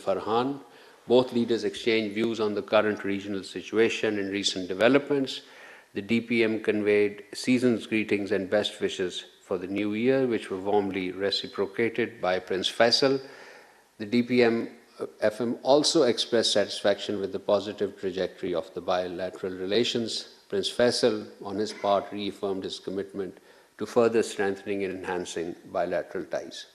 Farhan. Both leaders exchanged views on the current regional situation and recent developments. The DPM conveyed season's greetings and best wishes for the new year, which were warmly reciprocated by Prince Faisal. The DPM-FM also expressed satisfaction with the positive trajectory of the bilateral relations. Prince Faisal, on his part, reaffirmed his commitment to further strengthening and enhancing bilateral ties.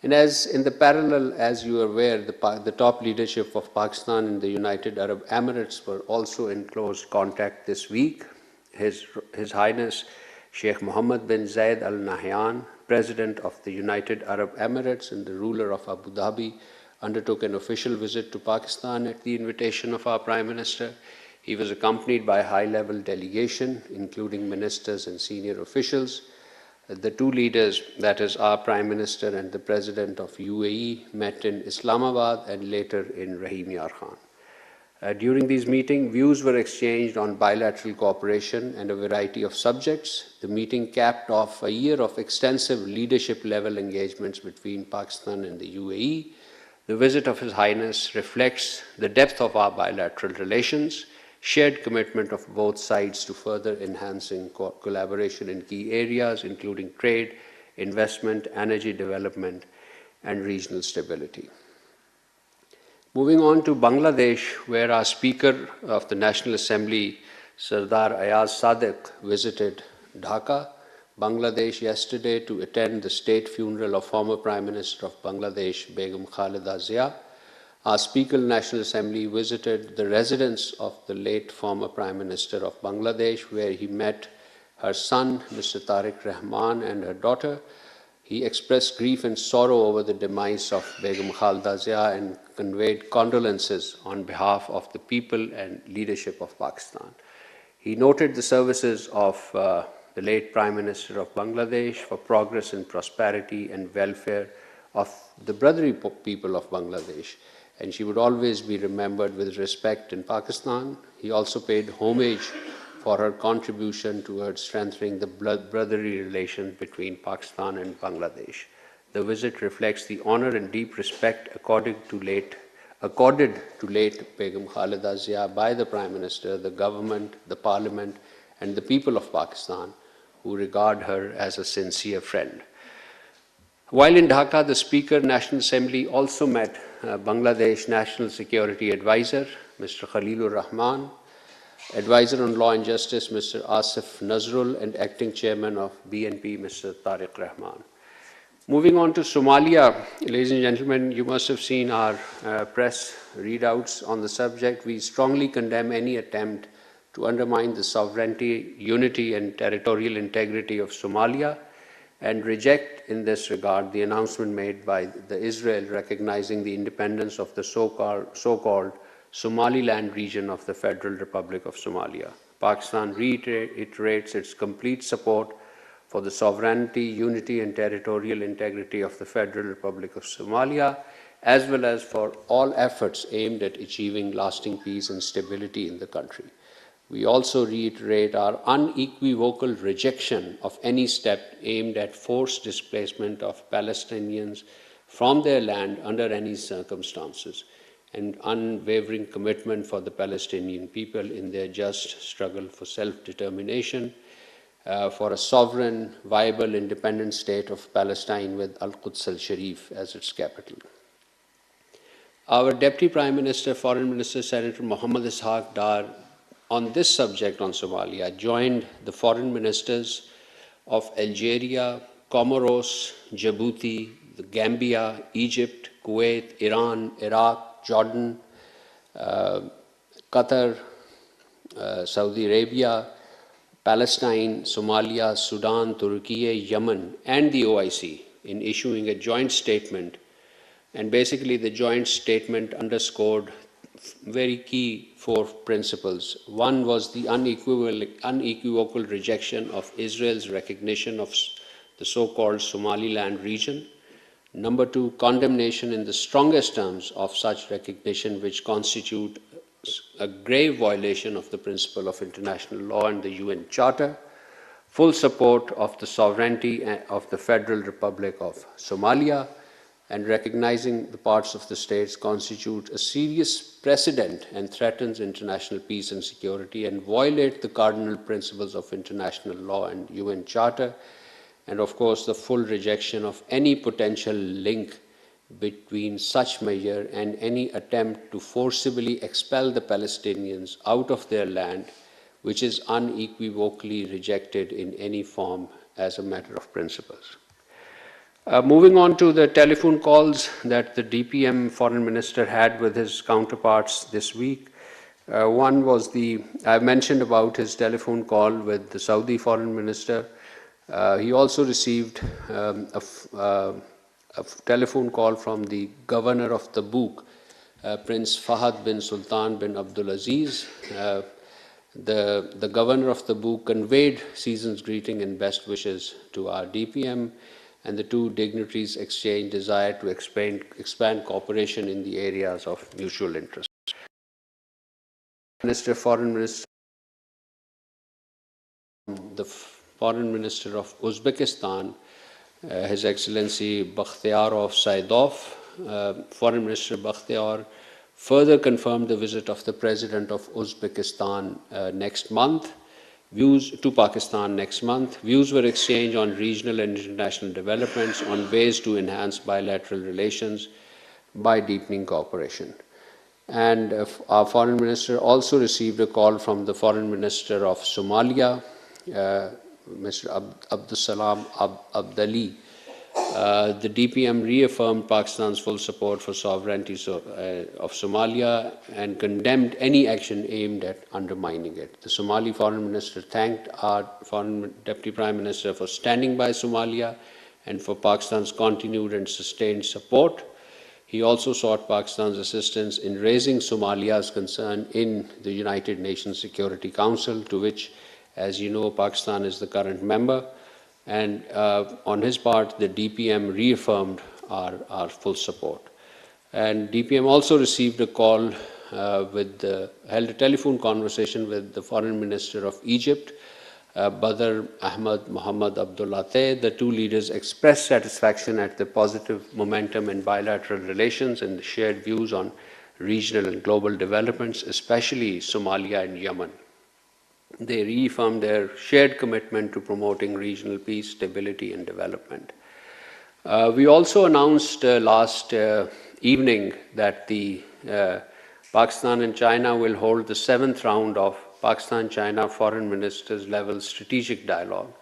And as in the parallel, as you are aware, the top leadership of Pakistan and the United Arab Emirates were also in close contact this week. His Highness Sheikh Mohammed bin Zayed Al Nahyan, President of the United Arab Emirates and the ruler of Abu Dhabi, undertook an official visit to Pakistan at the invitation of our Prime Minister. He was accompanied by a high-level delegation, including ministers and senior officials. The two leaders, that is our Prime Minister and the President of UAE, met in Islamabad and later in Rahim Yar Khan. During these meetings, views were exchanged on bilateral cooperation and a variety of subjects. The meeting capped off a year of extensive leadership-level engagements between Pakistan and the UAE. The visit of His Highness reflects the depth of our bilateral relations, shared commitment of both sides to further enhancing collaboration in key areas, including trade, investment, energy development, and regional stability. Moving on to Bangladesh, where our Speaker of the National Assembly, Sardar Ayaz Sadiq, visited Dhaka, Bangladesh yesterday to attend the state funeral of former Prime Minister of Bangladesh, Begum Khaleda Zia. Our Speaker of the National Assembly visited the residence of the late former Prime Minister of Bangladesh, where he met her son, Mr. Tariq Rahman, and her daughter. He expressed grief and sorrow over the demise of Begum Khaleda Zia and conveyed condolences on behalf of the people and leadership of Pakistan. He noted the services of the late Prime Minister of Bangladesh for progress and prosperity and welfare of the brotherly people of Bangladesh, and she would always be remembered with respect in Pakistan. He also paid homage for her contribution towards strengthening the brotherly relations between Pakistan and Bangladesh. The visit reflects the honor and deep respect accorded to late Begum Khaleda Zia by the Prime Minister, the government, the Parliament, and the people of Pakistan, who regard her as a sincere friend. While in Dhaka, the Speaker of the National Assembly also met Bangladesh National Security Advisor, Mr. Khalilur Rahman, Advisor on Law and Justice, Mr. Asif Nazrul, and Acting Chairman of BNP, Mr. Tariq Rahman. Moving on to Somalia, ladies and gentlemen, you must have seen our press readouts on the subject. We strongly condemn any attempt to undermine the sovereignty, unity, and territorial integrity of Somalia, and reject in this regard the announcement made by Israel recognizing the independence of the so-called Somaliland region of the Federal Republic of Somalia. Pakistan reiterates its complete support for the sovereignty, unity, and territorial integrity of the Federal Republic of Somalia, as well as for all efforts aimed at achieving lasting peace and stability in the country. We also reiterate our unequivocal rejection of any step aimed at forced displacement of Palestinians from their land under any circumstances, and unwavering commitment for the Palestinian people in their just struggle for self-determination, for a sovereign, viable, independent state of Palestine with Al-Quds al-Sharif as its capital. Our Deputy Prime Minister, Foreign Minister, Senator Mohammad Ishaq Dar, on this subject on Somalia, joined the foreign ministers of Algeria, Comoros, Djibouti, the Gambia, Egypt, Kuwait, Iran, Iraq, Jordan, Qatar, Saudi Arabia, Palestine, Somalia, Sudan, Turkey, Yemen, and the OIC in issuing a joint statement. And basically, the joint statement underscored very key 4 principles. One was the unequivocal rejection of Israel's recognition of the so-called Somaliland region. Number 2, condemnation in the strongest terms of such recognition, which constitute a grave violation of the principle of international law and the UN Charter. Full support of the sovereignty of the Federal Republic of Somalia. and recognizing the parts of the states constitute a serious precedent and threatens international peace and security and violate the cardinal principles of international law and UN Charter, and of course the full rejection of any potential link between such measure and any attempt to forcibly expel the Palestinians out of their land, which is unequivocally rejected in any form as a matter of principles. Moving on to the telephone calls that the DPM foreign minister had with his counterparts this week. One was I mentioned about his telephone call with the Saudi foreign minister. He also received a telephone call from the governor of Tabuk, Prince Fahad bin Sultan bin Abdulaziz. The governor of Tabuk conveyed season's greeting and best wishes to our DPM, and the two dignitaries exchanged desire to expand cooperation in the areas of mutual interest. Foreign Minister, the Foreign Minister of Uzbekistan, His Excellency Bakhtiarov Saidov, Foreign Minister Bakhtiar further confirmed the visit of the President of Uzbekistan next month. Views to Pakistan next month. Views were exchanged on regional and international developments, on ways to enhance bilateral relations by deepening cooperation. And our Foreign Minister also received a call from the Foreign Minister of Somalia, Mr. Abdussalam Abdali. The DPM reaffirmed Pakistan's full support for sovereignty of Somalia and condemned any action aimed at undermining it. The Somali Foreign Minister thanked our Deputy Prime Minister for standing by Somalia and for Pakistan's continued and sustained support. He also sought Pakistan's assistance in raising Somalia's concern in the United Nations Security Council, to which, as you know, Pakistan is the current member. And on his part, the DPM reaffirmed our full support. And DPM also received a call held a telephone conversation with the Foreign Minister of Egypt, Badr Ahmad Mohammed Abdullateh. The two leaders expressed satisfaction at the positive momentum in bilateral relations and the shared views on regional and global developments, especially Somalia and Yemen. They reaffirmed their shared commitment to promoting regional peace, stability, and development. We also announced last evening that Pakistan and China will hold the 7th round of Pakistan-China Foreign Ministers level strategic dialogue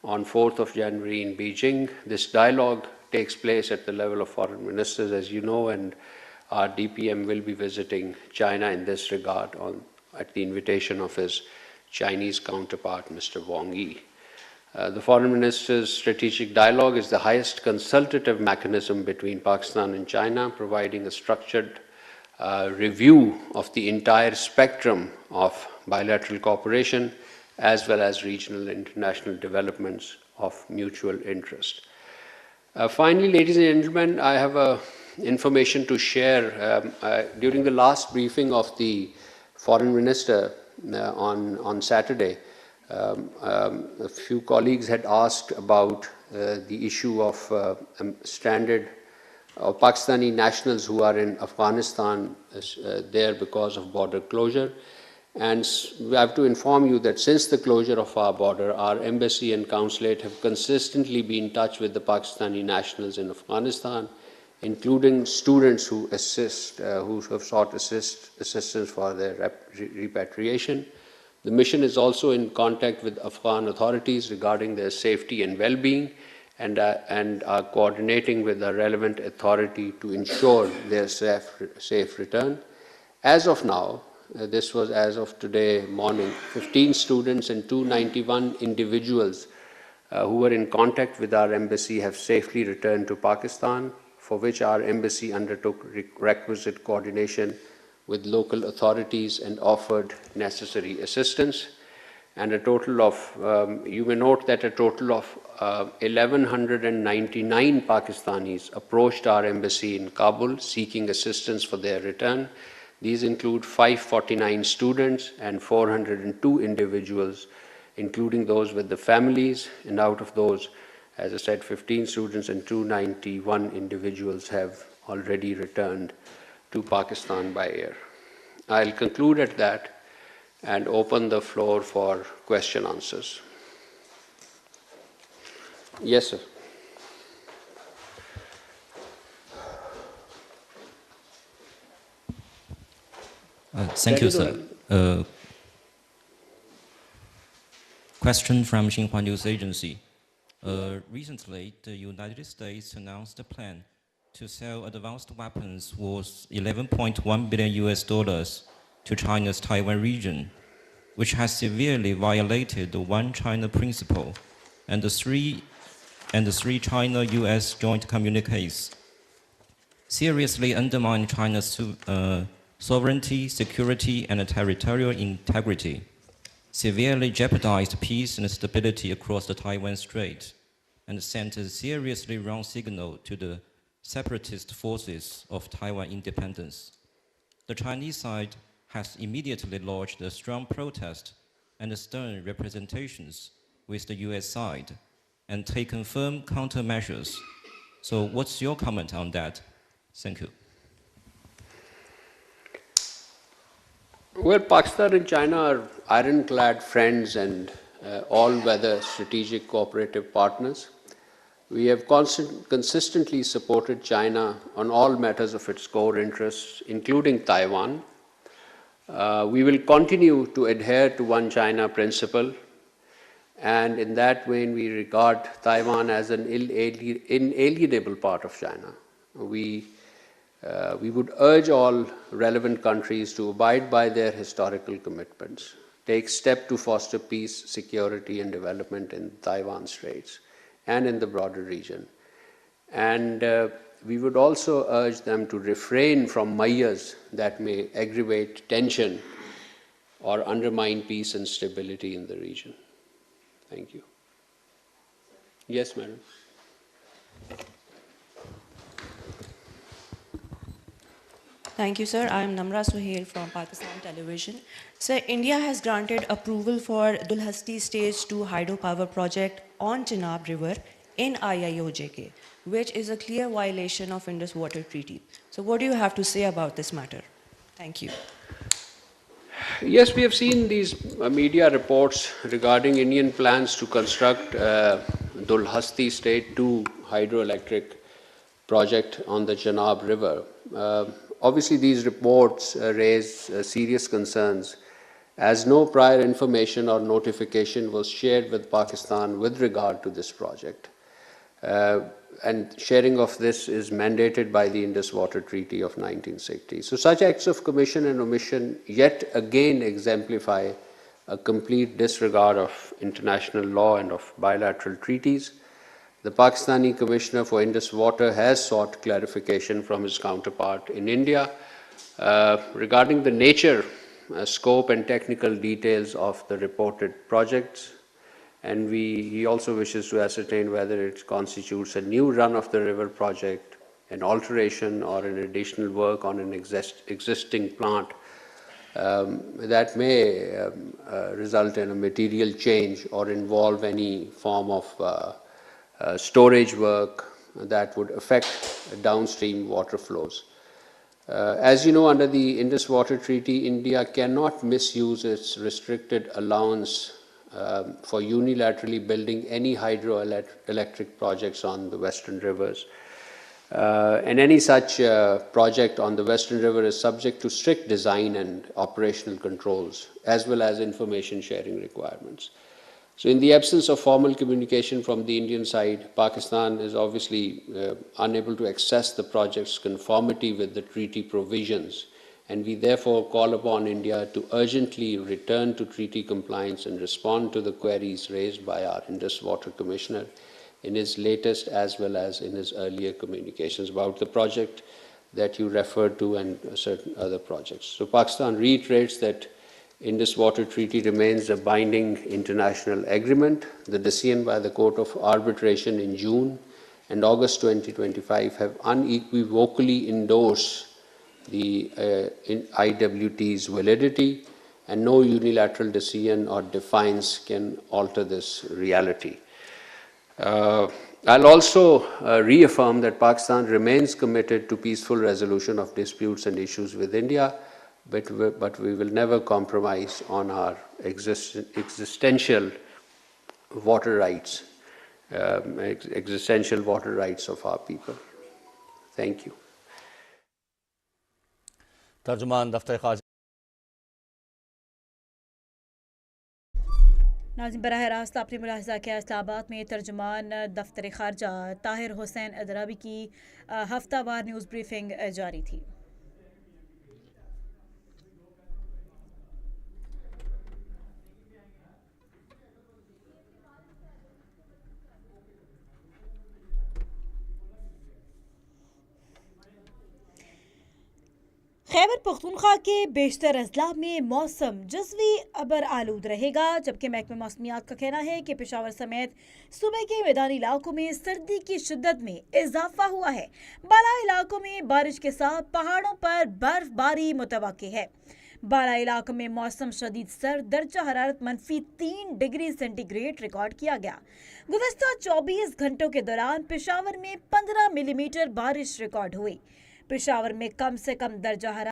on 4th of January in Beijing. This dialogue takes place at the level of foreign ministers, as you know, and our DPM will be visiting China in this regard at the invitation of his Chinese counterpart, Mr. Wang Yi. The Foreign Ministers' Strategic Dialogue is the highest consultative mechanism between Pakistan and China, providing a structured review of the entire spectrum of bilateral cooperation, as well as regional and international developments of mutual interest. Finally, ladies and gentlemen, I have information to share. During the last briefing of the Foreign Minister, on Saturday, a few colleagues had asked about the issue of stranded Pakistani nationals who are in Afghanistan there because of border closure. And we have to inform you that since the closure of our border, our embassy and consulate have consistently been in touch with the Pakistani nationals in Afghanistan, including students who have sought assistance for their repatriation. The mission is also in contact with Afghan authorities regarding their safety and well-being, and are coordinating with the relevant authority to ensure their safe return. As of now, this was as of today morning, 15 students and 291 individuals who were in contact with our embassy have safely returned to Pakistan, for which our embassy undertook requisite coordination with local authorities and offered necessary assistance. And a total of, you may note that a total of 1,199 Pakistanis approached our embassy in Kabul seeking assistance for their return. These include 549 students and 402 individuals, including those with the families, and out of those, As I said, 15 students and 291 individuals have already returned to Pakistan by air. I'll conclude at that and open the floor for question answers. Yes, sir. Thank you, sir. Question from Xinhua News Agency. Recently, the United States announced a plan to sell advanced weapons worth $11.1 billion to China's Taiwan region, which has severely violated the One China principle and the three China-US joint communiques, seriously undermine China's sovereignty, security, and territorial integrity, severely jeopardized peace and stability across the Taiwan Strait, and sent a seriously wrong signal to the separatist forces of Taiwan independence. The Chinese side has immediately lodged a strong protest and stern representations with the US side and taken firm countermeasures. So what's your comment on that? Thank you. Well, Pakistan and China are ironclad friends and all-weather strategic cooperative partners. We have consistently supported China on all matters of its core interests, including Taiwan. We will continue to adhere to One China principle, and in that vein, we regard Taiwan as an inalienable part of China. We would urge all relevant countries to abide by their historical commitments, take steps to foster peace, security, and development in Taiwan Straits and in the broader region. And we would also urge them to refrain from measures that may aggravate tension or undermine peace and stability in the region. Thank you. Yes, madam. Thank you, sir. I am Namra Suhail from Pakistan Television. Sir, India has granted approval for Dulhasti Stage 2 hydropower project on Chenab River in IIOJK, which is a clear violation of Indus Water Treaty. So what do you have to say about this matter? Thank you. Yes, we have seen these media reports regarding Indian plans to construct Dulhasti Stage 2 hydroelectric project on the Chenab River. Obviously, these reports raise serious concerns, as no prior information or notification was shared with Pakistan with regard to this project. And sharing of this is mandated by the Indus Water Treaty of 1960. So such acts of commission and omission yet again exemplify a complete disregard of international law and of bilateral treaties. The Pakistani Commissioner for Indus Water has sought clarification from his counterpart in India regarding the nature, scope and technical details of the reported projects, and he also wishes to ascertain whether it constitutes a new run-of-the-river project, an alteration or an additional work on an existing plant that may result in a material change or involve any form of storage work that would affect downstream water flows. As you know, under the Indus Water Treaty, India cannot misuse its restricted allowance for unilaterally building any hydroelectric projects on the western rivers. And any such project on the western river is subject to strict design and operational controls, as well as information sharing requirements. So in the absence of formal communication from the Indian side, Pakistan is obviously unable to assess the project's conformity with the treaty provisions, and we therefore call upon India to urgently return to treaty compliance and respond to the queries raised by our Indus Water Commissioner in his latest as well as in his earlier communications about the project that you referred to and certain other projects. So Pakistan reiterates that Indus Water Treaty remains a binding international agreement. The decision by the Court of Arbitration in June and August 2025 have unequivocally endorsed the IWT's validity, and no unilateral decision or defiance can alter this reality. I'll also reaffirm that Pakistan remains committed to peaceful resolution of disputes and issues with India, but we will never compromise on our existential water rights, existential water rights of our people. Thank you. ترجمان دفتر خارجہ ناظرین براہ راست آپ نے ملاحظہ کیا اسلام آباد میں ترجمان دفتر خارجہ طاہر حسین اندرابی کی ہفتہ وار نیوز بریفنگ جاری تھی. خیبر پختونخوا کے بیشتر اضلاع میں موسم جزوی ابر آلود رہے گا، جبکہ محکمہ موسمیات کا کہنا ہے کہ پشاور سمیت صوبے کے میدانی علاقوں میں سردی کی شدت میں اضافہ ہوا ہے. بالائی علاقوں میں بارش کے ساتھ پہاڑوں پر برف باری متوقع ہے. بالائی علاقوں میں موسم شدید سرد، درجہ حرارت -3 ڈگری سینٹی گریڈ ریکارڈ کیا گیا. گزشتہ 24 گھنٹوں کے دوران پشاور میں 15 ملی میٹر بارش ریکارڈ ہوئی. پشاور میں کم سے کم درجہ حرارت